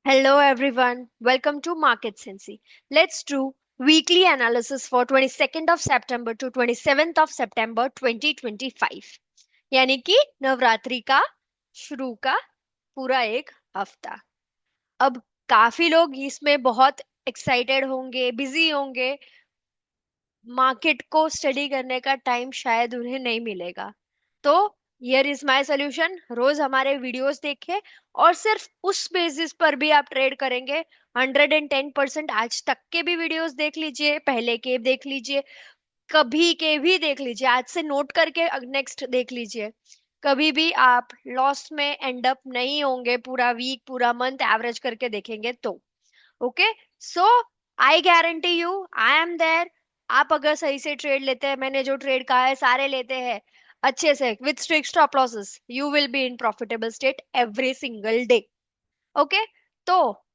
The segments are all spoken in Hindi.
Hello everyone, welcome to Market Sensei. Let's do weekly analysis for 22nd of September to 27th of September 2025 यानी कि नवरात्रि का शुरू का पूरा एक हफ्ता। अब काफी लोग इसमें बहुत एक्साइटेड होंगे, बिजी होंगे। मार्केट को स्टडी करने का टाइम शायद उन्हें नहीं मिलेगा। तो हियर इज माय सॉल्यूशन, रोज हमारे वीडियोस देखें और सिर्फ उस बेसिस पर भी आप ट्रेड करेंगे। 110% आज तक के भी वीडियोस देख लीजिए, पहले के देख लीजिए, कभी के भी देख लीजिए, आज से नोट करके नेक्स्ट देख लीजिए। कभी भी आप लॉस में एंड अप नहीं होंगे। पूरा वीक पूरा मंथ एवरेज करके देखेंगे तो okay. So I guarantee you I am there. आप अगर सही से ट्रेड लेते हैं, मैंने जो ट्रेड कहा है सारे लेते हैं अच्छे से with strict stop losses, you will be in profitable state every single day. Okay. तो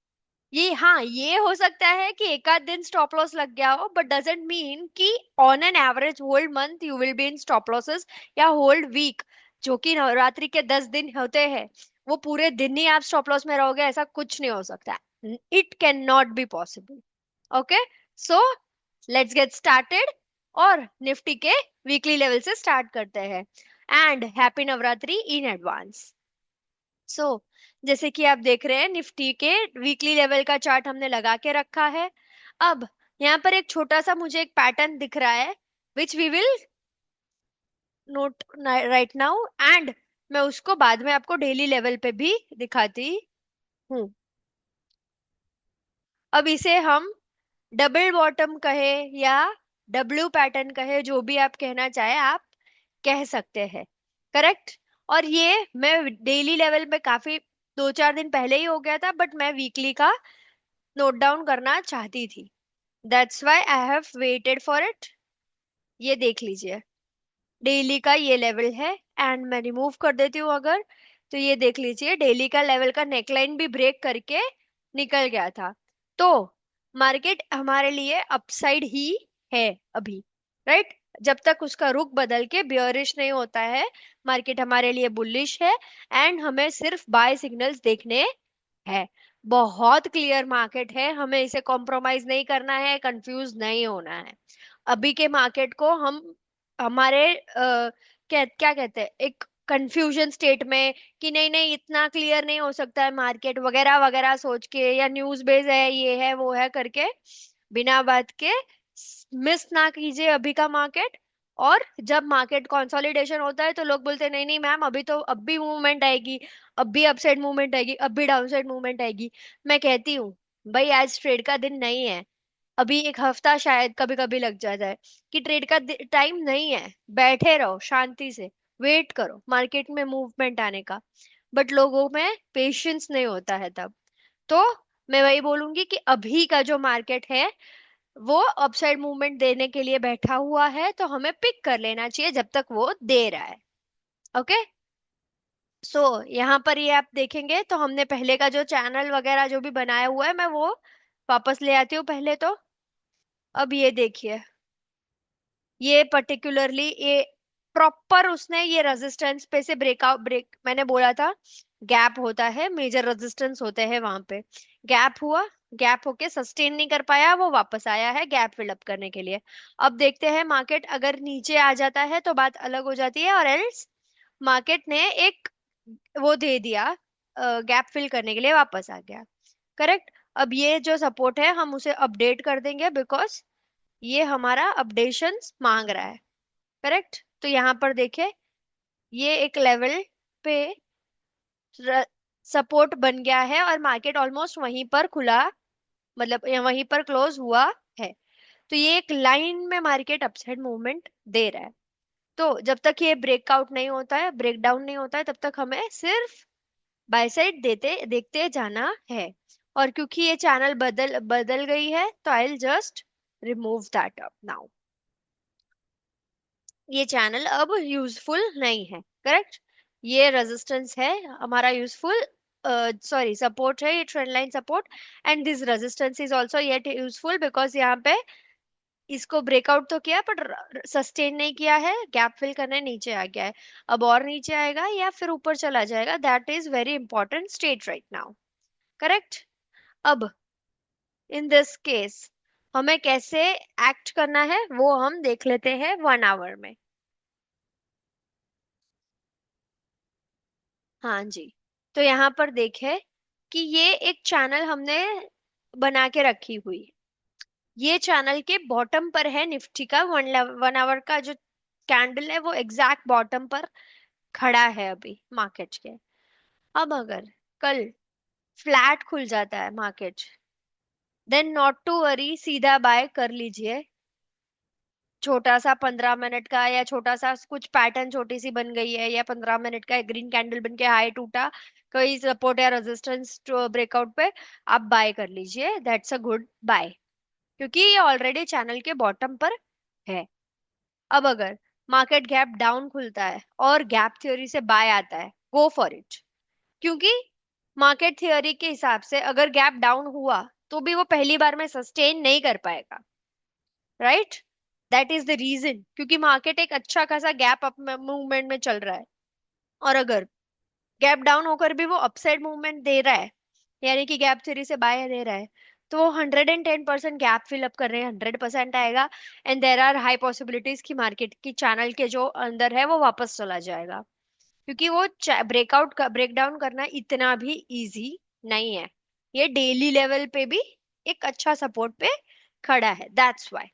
ये हो सकता है कि एक आध दिन स्टॉप लॉस लग गया हो, बट डजेंट मीन कि on an average hold month you will be in stop losses या होल्ड वीक। जो कि नवरात्रि के 10 दिन होते हैं, वो पूरे दिन ही आप स्टॉप लॉस में रहोगे, ऐसा कुछ नहीं हो सकता। It can not be possible. Okay. So let's get started और निफ्टी के वीकली लेवल से स्टार्ट करते हैं। And happy Navratri in advance. So जैसे कि आप देख रहे हैं, निफ्टी के वीकली लेवल का चार्ट हमने लगा के रखा है। अब यहाँ पर एक छोटा सा मुझे एक पैटर्न दिख रहा है, which we will note right now. And मैं उसको बाद में आपको डेली लेवल पे भी दिखाती हूँ। अब इसे हम डबल बॉटम कहे या डब्ल्यू पैटर्न कहे, जो भी आप कहना चाहे आप कह सकते हैं। करेक्ट। और ये मैं डेली लेवल पे काफी 2-4 दिन पहले ही हो गया था, बट मैं वीकली का नोट डाउन करना चाहती थी। That's why I have waited for it. ये देख लीजिए, डेली का ये लेवल है। एंड मैं रिमूव कर देती हूँ अगर, तो ये देख लीजिए डेली का लेवल का नेकलाइन भी ब्रेक करके निकल गया था। तो मार्केट हमारे लिए अपसाइड ही है अभी, राइट। जब तक उसका रुख बदल के बियरिश नहीं होता है, मार्केट हमारे लिए बुलिश है। एंड हमें सिर्फ बाय सिग्नल्स देखने है। बहुत क्लियर मार्केट है, हमें इसे कॉम्प्रोमाइज नहीं करना है, कंफ्यूज नहीं होना है। अभी के मार्केट को हम हमारे क्या कहते हैं, एक कंफ्यूजन स्टेट में कि नहीं नहीं इतना क्लियर नहीं हो सकता है मार्केट वगैरह वगैरह सोच के, या न्यूज बेस है ये है वो है करके बिना बात के मिस ना कीजिए अभी का मार्केट। और जब मार्केट कंसोलिडेशन होता है तो लोग बोलते हैं नहीं नहीं मैम, अभी तो अब भी मूवमेंट आएगी, अब भी अपसाइड मूवमेंट आएगी, अब भी डाउनसाइड मूवमेंट आएगी। मैं कहती हूँ भाई आज ट्रेड का दिन नहीं है। अभी एक हफ्ता शायद कभी कभी लग जाता है कि ट्रेड का टाइम नहीं है। बैठे रहो शांति से, वेट करो मार्केट में मूवमेंट आने का। बट लोगों में पेशेंस नहीं होता है तब। तो मैं वही बोलूंगी कि अभी का जो मार्केट है वो अपसाइड मूवमेंट देने के लिए बैठा हुआ है, तो हमें पिक कर लेना चाहिए जब तक वो दे रहा है। ओके। सो यहाँ पर ये आप देखेंगे तो हमने पहले का जो चैनल वगैरह जो भी बनाया हुआ है, मैं वो वापस ले आती हूँ पहले तो। अब ये देखिए, ये पर्टिकुलरली ये प्रॉपर उसने ये रेजिस्टेंस पे से ब्रेकआउट ब्रेक, मैंने बोला था गैप होता है, मेजर रेजिस्टेंस होते हैं वहां पे। गैप हुआ, गैप होके सस्टेन नहीं कर पाया, वो वापस आया है गैप फिलअप करने के लिए। अब देखते हैं मार्केट अगर नीचे आ जाता है तो बात अलग हो जाती है, और एल्स मार्केट ने एक वो दे दिया, गैप फिल करने के लिए वापस आ गया। करेक्ट। अब ये जो सपोर्ट है हम उसे अपडेट कर देंगे, बिकॉज ये हमारा अपडेशंस मांग रहा है। करेक्ट। तो यहाँ पर देखे, ये एक लेवल पे सपोर्ट बन गया है और मार्केट ऑलमोस्ट वहीं पर खुला, मतलब वहीं पर क्लोज हुआ है। तो ये एक लाइन में मार्केट अपसाइड मूवमेंट दे रहा है। तो जब तक ये ब्रेकआउट नहीं होता है, ब्रेकडाउन नहीं होता है, तब तक हमें सिर्फ बाय साइड देते देखते जाना है। और क्योंकि ये चैनल बदल बदल गई है, तो I will just remove that up now. ये चैनल अब यूजफुल नहीं है। करेक्ट। ये रेजिस्टेंस है हमारा यूजफुल, सॉरी सपोर्ट है, ये trend line support. And this resistance is also yet useful, because यहाँ पे इसको ब्रेकआउट तो किया पर सस्टेन नहीं किया है, गैप फिल करने नीचे आ गया है। अब और नीचे आएगा या फिर ऊपर चला जाएगा, that is very important state right now. Correct. अब इन दिस केस हमें कैसे एक्ट करना है वो हम देख लेते हैं 1 आवर में। हाँ जी। तो यहाँ पर देखे कि ये एक चैनल हमने बना के रखी हुई है। ये चैनल के बॉटम पर है निफ्टी का 1 आवर का जो कैंडल है वो एग्जैक्ट बॉटम पर खड़ा है अभी मार्केट के। अब अगर कल फ्लैट खुल जाता है market, then not to worry, सीधा बाय कर लीजिए। छोटा सा 15 मिनट का या छोटा सा कुछ पैटर्न छोटी सी बन गई है या 15 मिनट का ग्रीन कैंडल बन के हाई टूटा, कोई सपोर्ट या रेजिस्टेंस ब्रेकआउट पे आप बाय कर लीजिए, दैट्स अ गुड बाय। क्योंकि ये ऑलरेडी चैनल के बॉटम पर है। अब अगर मार्केट गैप डाउन खुलता है और गैप थ्योरी से बाय आता है, गो फॉर इट। क्योंकि मार्केट थ्योरी के हिसाब से अगर गैप डाउन हुआ तो भी वो पहली बार में सस्टेन नहीं कर पाएगा, right. That is the reason, क्योंकि मार्केट एक अच्छा खासा गैप अप मूवमेंट में चल रहा है। और अगर गैप डाउन होकर भी वो अपसाइड मूवमेंट दे रहा है, यानी कि गैप थ्योरी से बाय दे रहा है, तो वो 110% गैप फिल अप कर रहे हैं, 100% आएगा। And there are high possibilities कि मार्केट की चैनल के जो अंदर है वो वापस चला जाएगा। क्योंकि वो ब्रेकआउट का ब्रेकडाउन करना इतना भी इजी नहीं है। ये डेली लेवल पे भी एक अच्छा सपोर्ट पे खड़ा है, दैट्स व्हाई।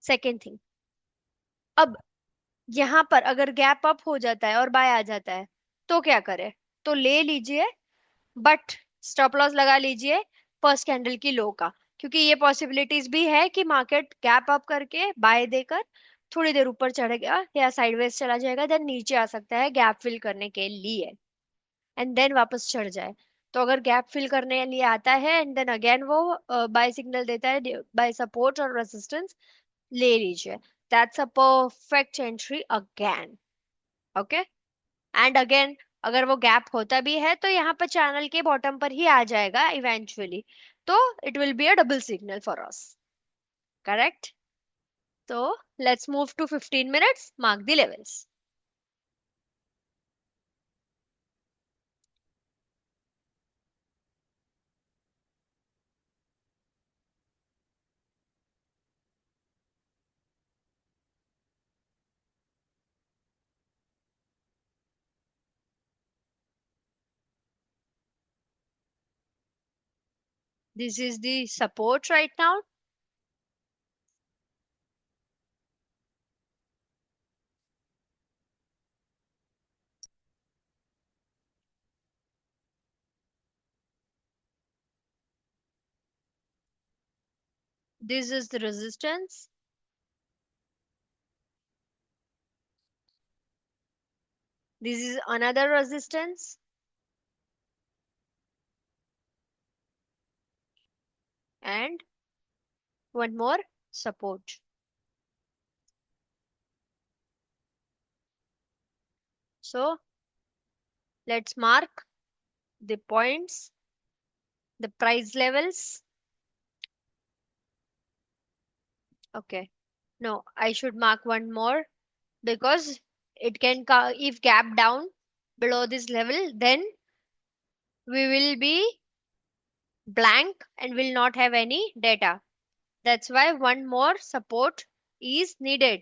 सेकेंड थिंग, अब यहाँ पर अगर गैप अप हो जाता है और बाय आ जाता है तो क्या करे? तो ले लीजिए, बट स्टॉप लॉस लगा लीजिए फर्स्ट कैंडल की लो का। क्योंकि ये पॉसिबिलिटीज भी है कि मार्केट गैप अप करके बाय देकर थोड़ी देर ऊपर चढ़ेगा या साइडवेज चला जाएगा, देन नीचे आ सकता है गैप फिल करने के लिए, एंड देन वापस चढ़ जाए। तो अगर गैप फिल करने के लिए आता है एंड देन अगेन वो बाय सिग्नल देता है बाय सपोर्ट और रेजिस्टेंस, ले लीजिए, that's a perfect entry again. Okay. And again अगर वो गैप होता भी है तो यहाँ पर चैनल के बॉटम पर ही आ जाएगा इवेंचुअली, तो it will be a double signal for us, correct. तो let's move to 15 minutes, mark the levels. This is the support right now, this is the resistance, this is another resistance, and one more support. So let's mark the points, the price levels. Okay. No, I should mark one more because it can, if gap down below this level, then we will be blank and will not have any data. That's why one more support is needed.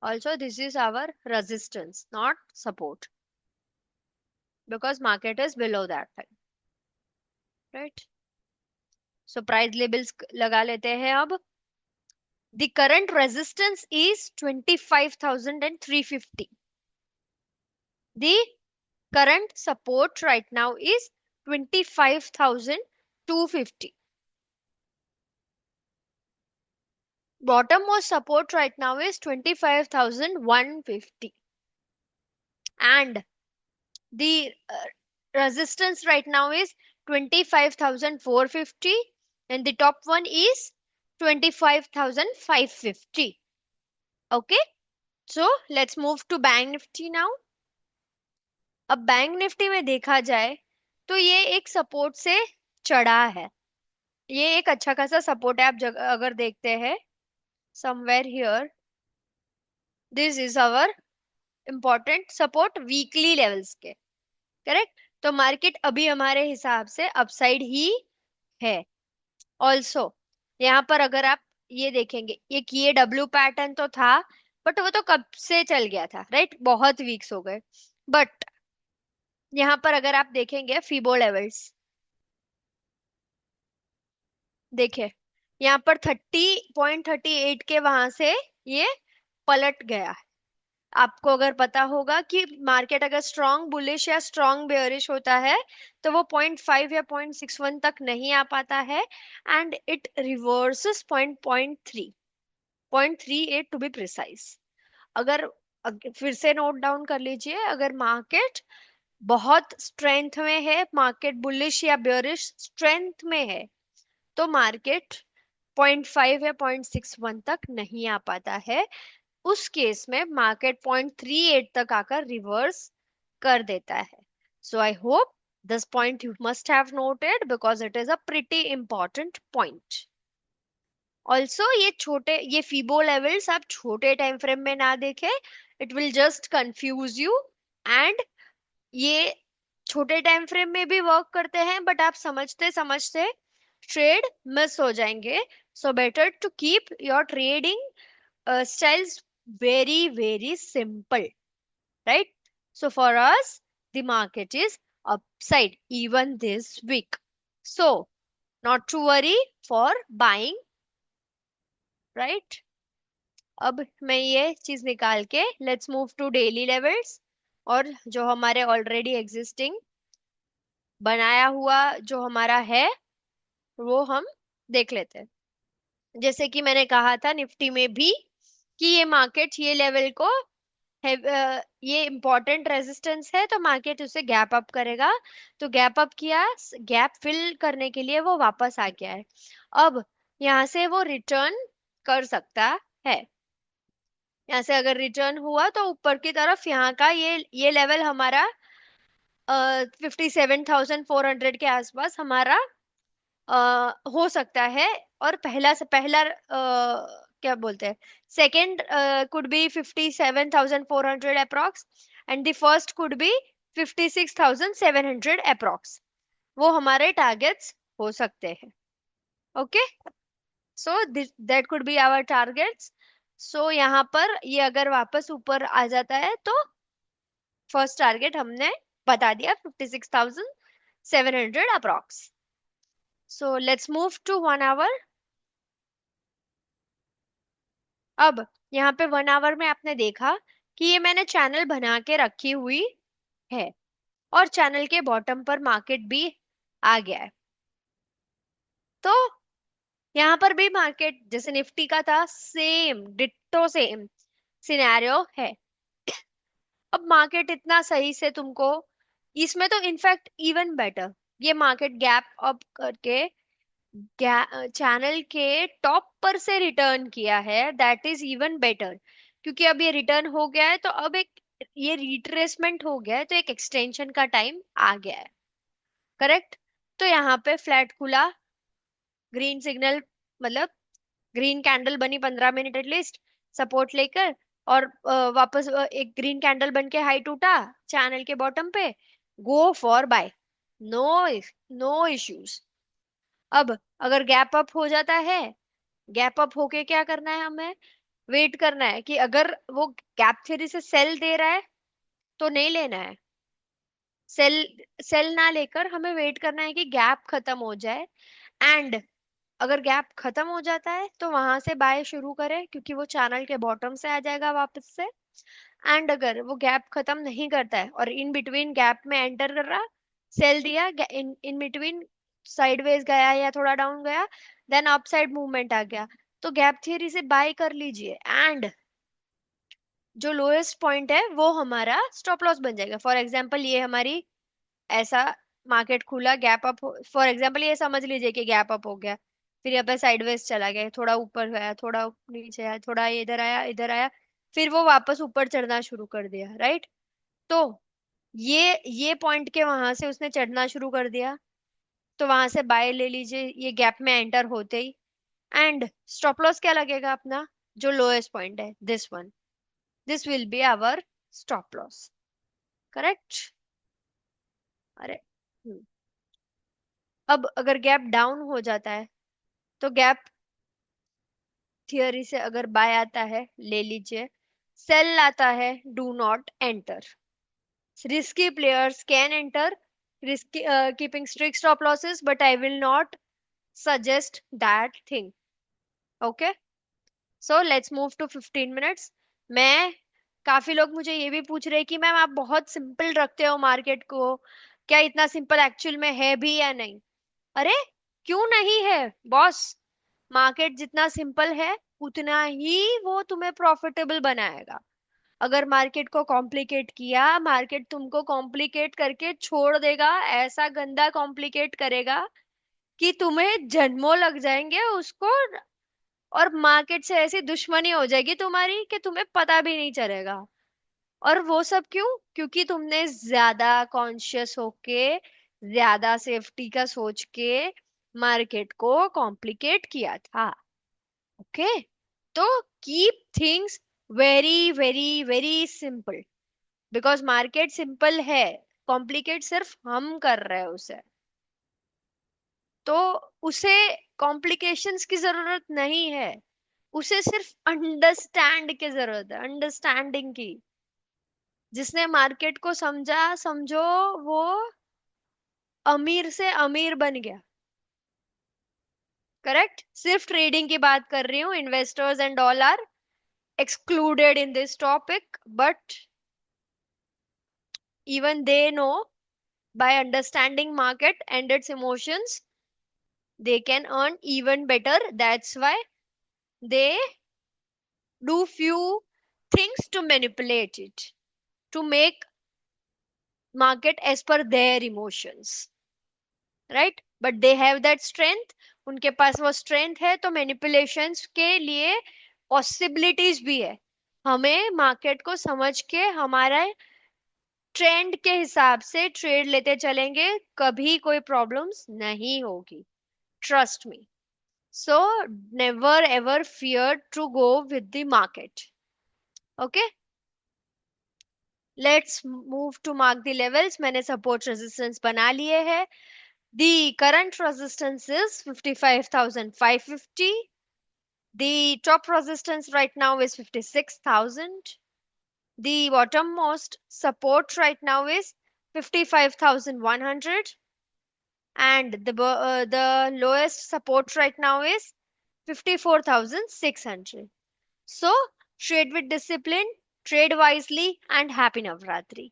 Also, this is our resistance, not support, because market is below that thing, right? So price labels लगा लेते हैं अब। The current resistance is 25,350. The current support right now is 25,250. Bottommost support right now is 25,150. And the resistance right now is 25,450. And the top one is 25,550. Okay. So let's move to Bank Nifty now. अब बैंक निफ्टी में देखा जाए तो ये एक सपोर्ट से चढ़ा है। ये एक अच्छा खासा सपोर्ट है, आप अगर देखते हैं somewhere here this is our important support weekly levels के। करेक्ट। तो मार्केट अभी हमारे हिसाब से अपसाइड ही है। ऑल्सो यहाँ पर अगर आप ये देखेंगे, एक ये डब्ल्यू पैटर्न तो था, बट वो तो कब से चल गया था, राइट, बहुत वीक्स हो गए। बट यहाँ पर अगर आप देखेंगे फीबो लेवल्स, देखिए यहाँ पर 30.38 के वहां से ये पलट गया। आपको अगर पता होगा कि मार्केट अगर स्ट्रॉन्ग बुलिश या स्ट्रॉन्ग बेयरिश होता है तो वो 0.5 या 0.61 तक नहीं आ पाता है, and it reverses point 0.38 to be precise. अगर फिर से नोट डाउन कर लीजिए, अगर मार्केट बहुत स्ट्रेंथ में है, मार्केट बुलिश या बेयरिश स्ट्रेंथ में है, तो मार्केट 0.5 या 0.61 तक नहीं आ पाता है। उस केस में मार्केट 0.38 तक आकर रिवर्स कर देता है। So I hope this point you must have noted because it is a pretty important point. Also ये फीबो लेवल्स आप छोटे टाइम फ्रेम में ना देखें, it will just confuse you. And ये छोटे टाइम फ्रेम में भी वर्क करते हैं, बट आप समझते समझते ट्रेड मिस हो जाएंगे। So better to keep your trading styles very, very simple, right? So for us, the market is upside even this week. So not to worry for buying, right? अब मैं ये चीज निकाल के let's move to daily levels, और जो हमारे ऑलरेडी एग्जिस्टिंग बनाया हुआ जो हमारा है वो हम देख लेते हैं। जैसे कि मैंने कहा था निफ्टी में भी कि ये मार्केट ये लेवल को ये इंपॉर्टेंट रेजिस्टेंस है, तो मार्केट उसे गैप अप करेगा। तो गैप अप किया, गैप फिल करने के लिए वो वापस आ गया है। अब यहाँ से वो रिटर्न कर सकता है। यहाँ से अगर रिटर्न हुआ तो ऊपर की तरफ यहाँ का ये लेवल हमारा 57,400 के आसपास हमारा हो सकता है। और पहला से पहला क्या बोलते हैं, second could be 57,400 approx, and the first could be 56,700 approx. वो हमारे टारगेट्स हो सकते हैं। Okay, so that could be our targets. So यहाँ पर ये अगर वापस ऊपर आ जाता है तो फर्स्ट टारगेट हमने बता दिया 56,700 approx. So let's move to 1 hour. अब यहाँ पे 1 आवर में आपने देखा कि ये मैंने चैनल बना के रखी हुई है, और चैनल के बॉटम पर मार्केट भी आ गया है। तो यहाँ पर भी मार्केट जैसे निफ्टी का था, सेम डिट्टो सेम सिनेरियो है। अब मार्केट इतना सही से तुमको, इसमें तो इनफैक्ट इवन बेटर, ये मार्केट गैप अप करके चैनल के टॉप पर से रिटर्न किया है, दैट इज इवन बेटर। क्योंकि अब ये रिटर्न हो गया है तो अब एक ये रिट्रेसमेंट हो गया है, तो एक एक्सटेंशन का टाइम आ गया है। करेक्ट। तो यहाँ पे फ्लैट खुला, ग्रीन सिग्नल, मतलब ग्रीन कैंडल बनी 15 मिनट एटलीस्ट सपोर्ट लेकर, और वापस एक ग्रीन कैंडल बन के हाई टूटा चैनल के बॉटम पे, go for buy, no no issues. अब अगर गैप अप हो जाता है, गैप अप होके क्या करना है हमें, वेट करना है कि अगर वो गैप थ्योरी से सेल दे रहा है तो नहीं लेना है। सेल सेल ना लेकर हमें वेट करना है कि गैप खत्म हो जाए, एंड अगर गैप खत्म हो जाता है तो वहां से बाय शुरू करें, क्योंकि वो चैनल के बॉटम से आ जाएगा वापस से। एंड अगर वो गैप खत्म नहीं करता है और इन बिटवीन गैप में एंटर कर रहा, सेल दिया, इन इन बिटवीन साइडवेज गया या थोड़ा डाउन गया, देन अपसाइड मूवमेंट आ गया, तो गैप थियरी से बाय कर लीजिए, एंड जो लोएस्ट पॉइंट है वो हमारा स्टॉप लॉस बन जाएगा। फॉर एग्जांपल ये हमारी ऐसा मार्केट खुला, गैप अप, फॉर एग्जांपल ये समझ लीजिए कि गैप अप हो गया, फिर यहाँ पे साइडवेज चला गया, थोड़ा ऊपर गया, थोड़ा नीचे आया, थोड़ा इधर आया, इधर आया, फिर वो वापस ऊपर चढ़ना शुरू कर दिया, राइट। तो ये पॉइंट के वहां से उसने चढ़ना शुरू कर दिया, तो वहां से बाय ले लीजिए ये गैप में एंटर होते ही। एंड स्टॉप लॉस क्या लगेगा अपना, जो लोएस्ट पॉइंट है, this one, this will be our stop loss. Correct. अरे अब अगर गैप डाउन हो जाता है, तो गैप थियरी से अगर बाय आता है, ले लीजिए। सेल आता है, do not enter. Risky players can enter, risky, keeping strict stop losses, but I will not suggest that thing. Okay, so let's move to 15 minutes. मैं काफी लोग मुझे ये भी पूछ रहे हैं कि मैम आप बहुत सिंपल रखते हो मार्केट को, क्या इतना सिंपल एक्चुअल में है भी या नहीं? अरे क्यों नहीं है बॉस। मार्केट जितना सिंपल है उतना ही वो तुम्हें प्रॉफिटेबल बनाएगा। अगर मार्केट को कॉम्प्लिकेट किया, मार्केट तुमको कॉम्प्लिकेट करके छोड़ देगा, ऐसा गंदा कॉम्प्लिकेट करेगा कि तुम्हें जन्मों लग जाएंगे उसको। और मार्केट से ऐसी दुश्मनी हो जाएगी तुम्हारी कि तुम्हें पता भी नहीं चलेगा। और वो सब क्यों? क्योंकि तुमने ज्यादा कॉन्शियस होके, ज्यादा सेफ्टी का सोच के मार्केट को कॉम्प्लिकेट किया था। ओके, तो keep things very very very simple, because market simple है, कॉम्प्लिकेट सिर्फ हम कर रहे हैं उसे। तो उसे कॉम्प्लिकेशंस की जरूरत नहीं है, उसे सिर्फ अंडरस्टैंड की जरूरत है, अंडरस्टैंडिंग की। जिसने मार्केट को समझा, समझो वो अमीर से अमीर बन गया। करेक्ट। सिर्फ ट्रेडिंग की बात कर रही हूँ, investors and all are excluded in this topic, but even they know, by understanding market and its emotions, they can earn even better. That's why they do few things to manipulate it, to make market as per their emotions, right? But they have that strength, उनके पास वो strength है, तो manipulations के लिए possibilities भी है। हमें मार्केट को समझ के हमारा ट्रेंड के हिसाब से ट्रेड लेते चलेंगे, कभी कोई प्रॉब्लम्स नहीं होगी। Trust me. So never ever fear to go with the market. Okay, let's move to mark the levels. मैंने सपोर्ट रेजिस्टेंस बना लिए हैं। The current resistance is 55,550। The top resistance right now is 56,000. The bottommost support right now is 55,100. And the lowest support right now is 54,600. So trade with discipline, trade wisely, and happy Navratri.